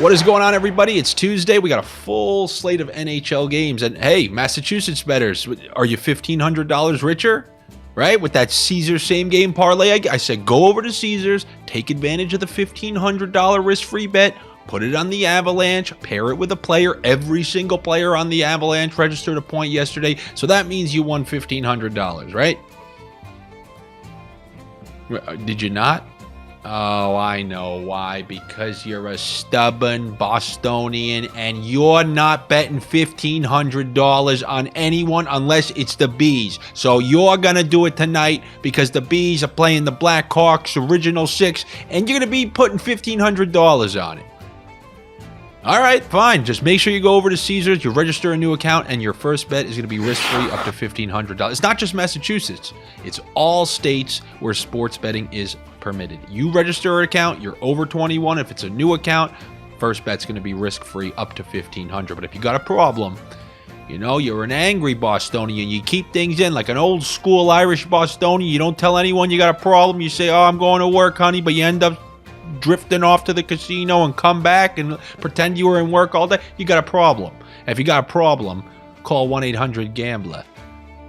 What is going on, everybody? It's Tuesday. We got a full slate of NHL games. And hey, Massachusetts bettors, are you $1,500 richer? Right? With that Caesars same game parlay, I said go over to Caesars, take advantage of the $1,500 risk-free bet, put it on the Avalanche, pair it with a player. Every single player on the Avalanche registered a point yesterday. So that means you won $1,500, right? Did you not? Oh, I know why. Because you're a stubborn Bostonian and you're not betting $1,500 on anyone unless it's the Bees. So you're going to do it tonight because the Bees are playing the Blackhawks original six and you're going to be putting $1,500 on it. All right, fine. Just make sure you go over to Caesars, you register a new account, and your first bet is going to be risk-free up to $1,500. It's not just Massachusetts. It's all states where sports betting is permitted. You register an account, you're over 21. If it's a new account, first bet's going to be risk-free up to $1,500. But if you got a problem, you know, you're an angry Bostonian, you keep things in like an old school Irish Bostonian. You don't tell anyone you got a problem. You say, oh, I'm going to work, honey, but you end up drifting off to the casino and come back and pretend you were in work all day. You got a problem. If you got a problem, call 1-800-GAMBLER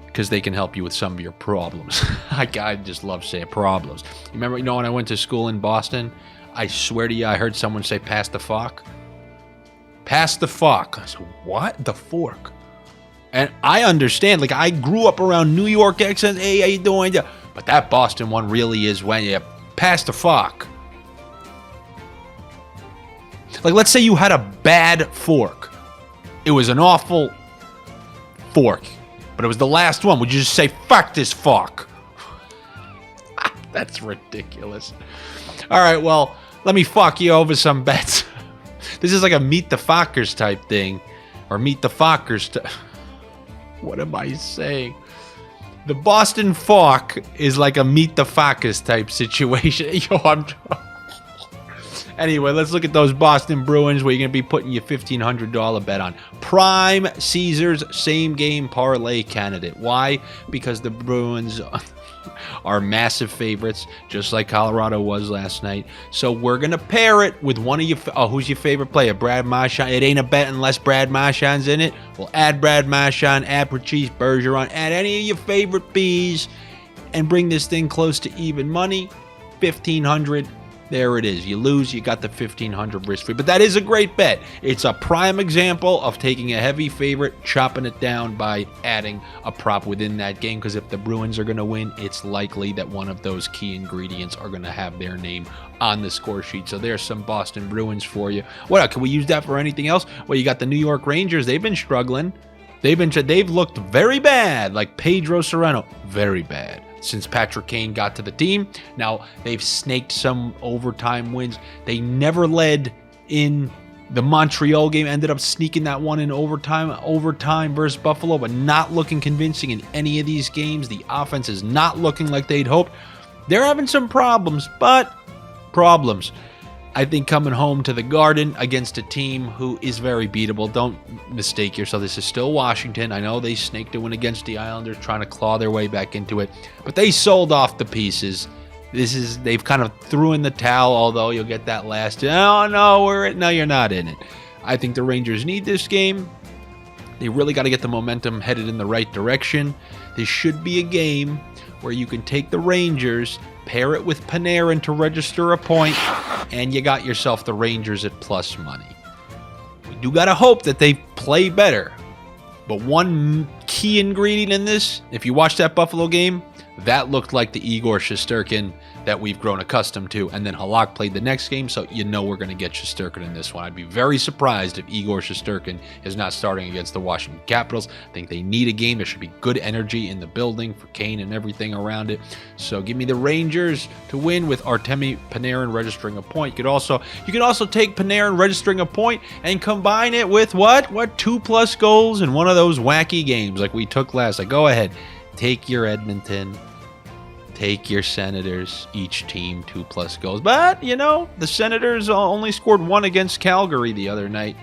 because they can help you with some of your problems. I just love saying problems. Remember, when I went to school in Boston, I swear to you, I heard someone say, pass the fork. Pass the fork. I said, what? The fork. And I understand. Like, I grew up around New York accents. Hey, how you doing? But that Boston one really is when you pass the fork. Like, let's say you had a bad fork. It was an awful fork, but it was the last one. Would you just say, fuck this fork? That's ridiculous. All right, well, let me fuck you over some bets. This is like a meet the fuckers type thing, or meet the fuckers. What am I saying? The Boston fork is like a meet the fuckers type situation. Anyway, let's look at those Boston Bruins where you're going to be putting your $1,500 bet on. Prime Caesars same game parlay candidate. Why? Because the Bruins are massive favorites, just like Colorado was last night. So we're going to pair it with one of your... Oh, who's your favorite player? Brad Marchand. It ain't a bet unless Brad Marchand's in it. Well, add Brad Marchand, add Patrice Bergeron, add any of your favorite Bees, and bring this thing close to even money. $1,500. There it is. You lose, you got the $1,500 risk-free. But that is a great bet. It's a prime example of taking a heavy favorite, chopping it down by adding a prop within that game. Because if the Bruins are going to win, it's likely that one of those key ingredients are going to have their name on the score sheet. So there's some Boston Bruins for you. What else? Can we use that for anything else? Well, you got the New York Rangers. They've been struggling. They've looked very bad, like Pedro Serrano. Very bad. Since Patrick Kane got to the team. Now, they've snaked some overtime wins. They never led in the Montreal game, ended up sneaking that one in overtime versus Buffalo, but not looking convincing in any of these games. The offense is not looking like they'd hoped. They're having some problems, but problems. I think coming home to the Garden against a team who is very beatable. Don't mistake yourself. This is still Washington. I know they snaked a win against the Islanders, trying to claw their way back into it, but they sold off the pieces. They've kind of threw in the towel, although you'll get that last, oh, no, you're not in it. I think the Rangers need this game. They really got to get the momentum headed in the right direction. This should be a game where you can take the Rangers, pair it with Panarin to register a point, and you got yourself the Rangers at plus money. We do got to hope that they play better. But one key ingredient in this, if you watch that Buffalo game, that looked like the Igor Shesterkin that we've grown accustomed to. And then Halak played the next game, so you know we're going to get Shesterkin in this one. I'd be very surprised if Igor Shesterkin is not starting against the Washington Capitals. I think they need a game. There should be good energy in the building for Kane and everything around it. So give me the Rangers to win with Artemi Panarin registering a point. You could also take Panarin registering a point and combine it with what 2+ goals in one of those wacky games like we took last. Like, go ahead, take your Edmonton. Take your Senators, each team 2+ goals. But, the Senators only scored one against Calgary the other night.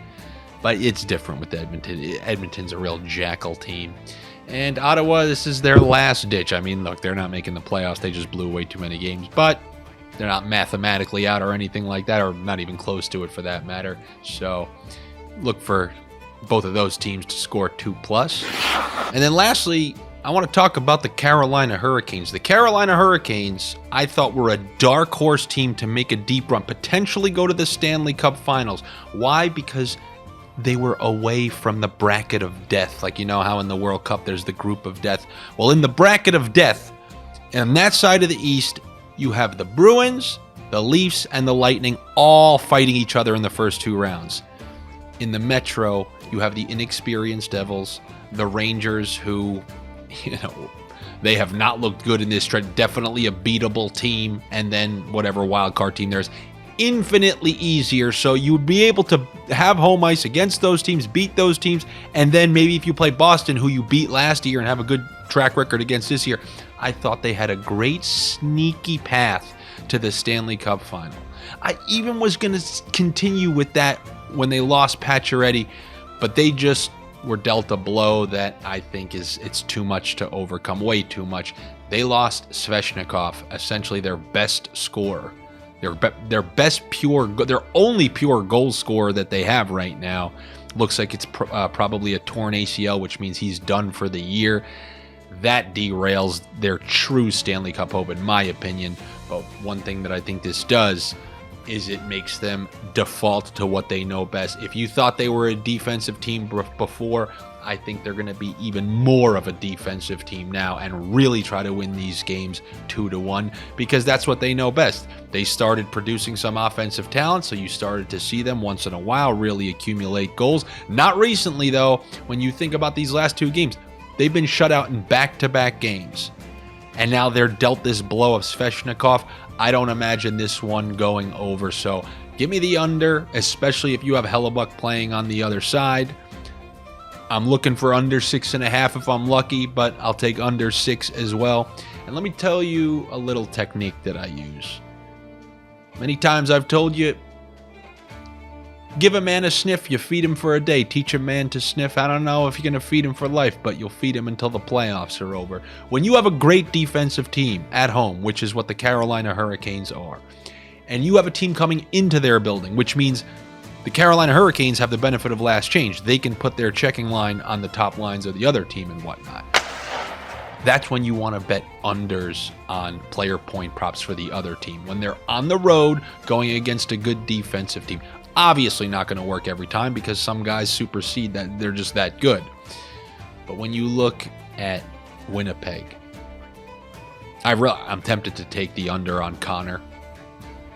But it's different with Edmonton. Edmonton's a real jackal team. And Ottawa, this is their last ditch. I mean, look, they're not making the playoffs. They just blew way too many games. But They're not mathematically out or anything like that, or not even close to it for that matter. So look for both of those teams to score 2+. And then lastly, I want to talk about the Carolina Hurricanes. The Carolina Hurricanes, I thought, were a dark horse team to make a deep run, potentially go to the Stanley Cup Finals. Why? Because they were away from the bracket of death. Like, you know how in the World Cup there's the group of death? Well, in the bracket of death, on that side of the East, you have the Bruins, the Leafs, and the Lightning all fighting each other in the first 2 rounds. In the Metro, you have the inexperienced Devils, the Rangers, who, they have not looked good in this stretch. Definitely a beatable team, and then whatever wild card team there's. Infinitely easier, so you would be able to have home ice against those teams, beat those teams, and then maybe if you play Boston, who you beat last year and have a good track record against this year, I thought they had a great sneaky path to the Stanley Cup Final. I even was going to continue with that when they lost Pacioretty, but they just were dealt a blow that I think it's too much to overcome, way too much. They lost Svechnikov, essentially their best scorer. Their only pure goal scorer that they have right now. Looks like it's probably a torn ACL, which means he's done for the year. That derails their true Stanley Cup hope, in my opinion. But one thing that I think this does is it makes them default to what they know best. If you thought they were a defensive team before, I think they're going to be even more of a defensive team now and really try to win these games 2-1, because that's what they know best. They started producing some offensive talent, so you started to see them once in a while really accumulate goals. Not recently, though. When you think about these last 2 games, they've been shut out in back-to-back games. And now they're dealt this blow of Svechnikov. I don't imagine this one going over, so give me the under, especially if you have Hellebuck playing on the other side. I'm looking for under 6.5 if I'm lucky, but I'll take under 6 as well. And let me tell you a little technique that I use. Many times I've told you, give a man a sniff, you feed him for a day. Teach a man to sniff. I don't know if you're going to feed him for life, but you'll feed him until the playoffs are over. When you have a great defensive team at home, which is what the Carolina Hurricanes are, and you have a team coming into their building, which means the Carolina Hurricanes have the benefit of last change. They can put their checking line on the top lines of the other team and whatnot. That's when you want to bet unders on player point props for the other team. When they're on the road going against a good defensive team. Obviously not going to work every time because some guys supersede that. They're just that good. But when you look at Winnipeg, I'm tempted to take the under on Connor.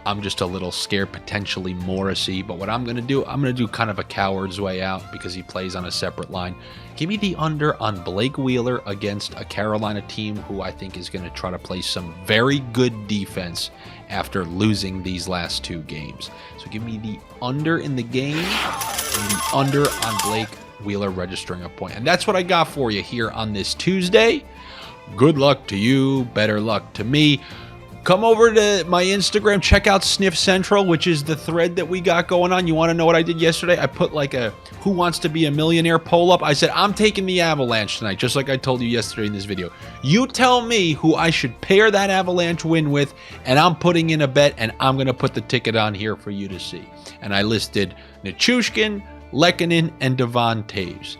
I'm just a little scared, potentially Morrissey. But what I'm going to do kind of a coward's way out because he plays on a separate line. Give me the under on Blake Wheeler against a Carolina team who I think is going to try to play some very good defense after losing these last 2 games. So give me the under in the game and the under on Blake Wheeler registering a point. And that's what I got for you here on this Tuesday. Good luck to you. Better luck to me. Come over to my Instagram, check out Sniff Central, which is the thread that we got going on. You want to know what I did yesterday? I put like a Who Wants to Be a Millionaire poll up. I said, I'm taking the Avalanche tonight, just like I told you yesterday in this video. You tell me who I should pair that Avalanche win with, and I'm putting in a bet, and I'm going to put the ticket on here for you to see. And I listed Nichushkin, Lehkonen, and Devon Toews.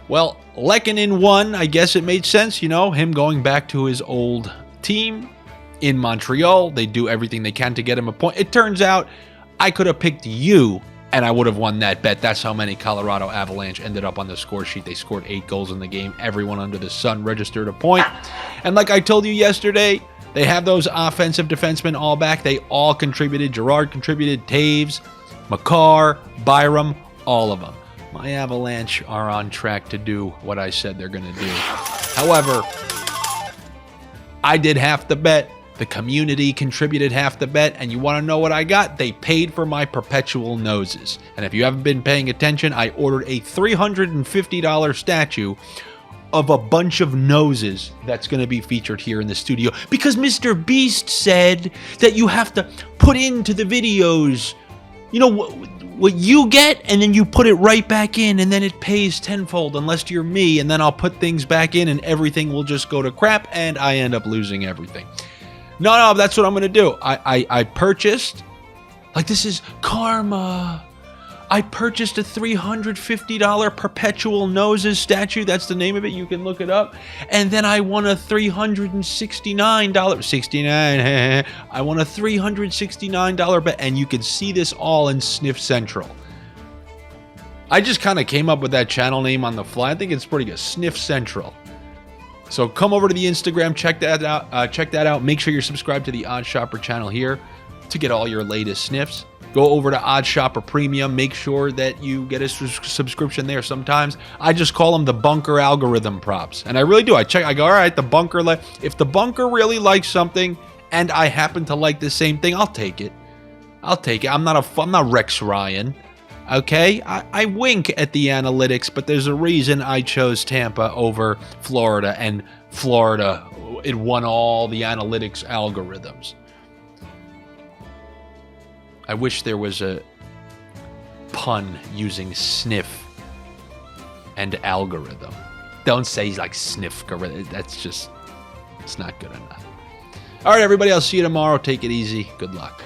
Well, Lehkonen won. I guess it made sense, him going back to his old team. In Montreal, they do everything they can to get him a point. It turns out I could have picked you, and I would have won that bet. That's how many Colorado Avalanche ended up on the score sheet. They scored 8 goals in the game. Everyone under the sun registered a point. And like I told you yesterday, they have those offensive defensemen all back. They all contributed. Gerard contributed. Taves, Makar, Byram, all of them. My Avalanche are on track to do what I said they're going to do. However, I did half the bet. The community contributed half the bet, and you want to know what I got? They paid for my perpetual noses. And if you haven't been paying attention, I ordered a $350 statue of a bunch of noses that's going to be featured here in the studio because Mr. Beast said that you have to put into the videos, what you get, and then you put it right back in, and then it pays tenfold unless you're me, and then I'll put things back in, and everything will just go to crap, and I end up losing everything. No, that's what I'm going to do. I purchased, like, this is karma. I purchased a $350 Perpetual Noses statue. That's the name of it. You can look it up. And then I won a $369. I won a $369 bet. And you can see this all in Sniff Central. I just kind of came up with that channel name on the fly. I think it's pretty good. Sniff Central. So come over to the Instagram. Check that out. Make sure you're subscribed to the OddsShopper channel here to get all your latest sniffs. Go over to OddsShopper Premium. Make sure that you get a subscription there. Sometimes I just call them the bunker algorithm props. And I really do. I go, all right, the bunker. If the bunker really likes something and I happen to like the same thing, I'll take it. I'm not Rex Ryan. Okay? I wink at the analytics, but there's a reason I chose Tampa over Florida. And Florida, it won all the analytics algorithms. I wish there was a pun using sniff and algorithm. Don't say like sniff. That's just, it's not good enough. All right, everybody, I'll see you tomorrow. Take it easy. Good luck.